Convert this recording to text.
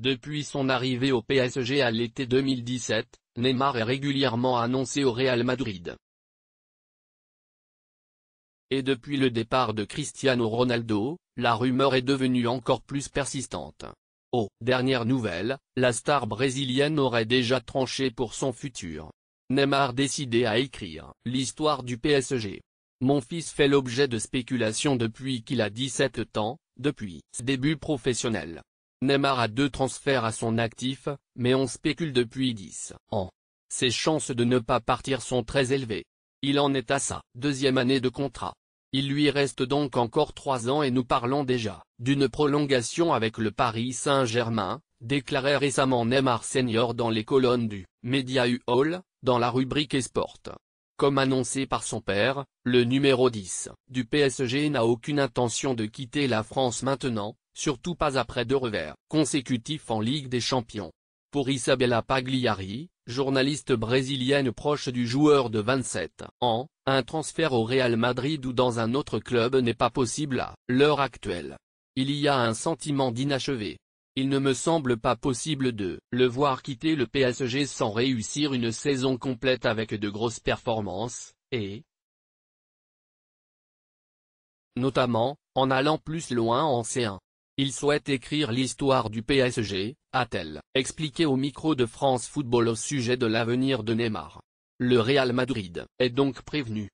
Depuis son arrivée au PSG à l'été 2017, Neymar est régulièrement annoncé au Real Madrid. Et depuis le départ de Cristiano Ronaldo, la rumeur est devenue encore plus persistante. Aux dernières nouvelles, la star brésilienne aurait déjà tranché pour son futur. Neymar décidé à écrire « L'histoire du PSG. Mon fils fait l'objet de spéculations depuis qu'il a 17 ans, depuis ses débuts professionnels. Neymar a 2 transferts à son actif, mais on spécule depuis 10 ans. Ses chances de ne pas partir sont très élevées. Il en est à sa 2e année de contrat. Il lui reste donc encore 3 ans et nous parlons déjà d'une prolongation avec le Paris Saint-Germain, déclarait récemment Neymar Senior dans les colonnes du Media Hall, dans la rubrique Esport. Comme annoncé par son père, le numéro 10 du PSG n'a aucune intention de quitter la France maintenant, surtout pas après 2 revers consécutifs en Ligue des Champions. Pour Isabella Pagliari, journaliste brésilienne proche du joueur de 27 ans, un transfert au Real Madrid ou dans un autre club n'est pas possible à l'heure actuelle. Il y a un sentiment d'inachevé. Il ne me semble pas possible de le voir quitter le PSG sans réussir une saison complète avec de grosses performances, et notamment, en allant plus loin en C1. Il souhaite écrire l'histoire du PSG, a-t-elle expliqué au micro de France Football au sujet de l'avenir de Neymar. Le Real Madrid est donc prévenu.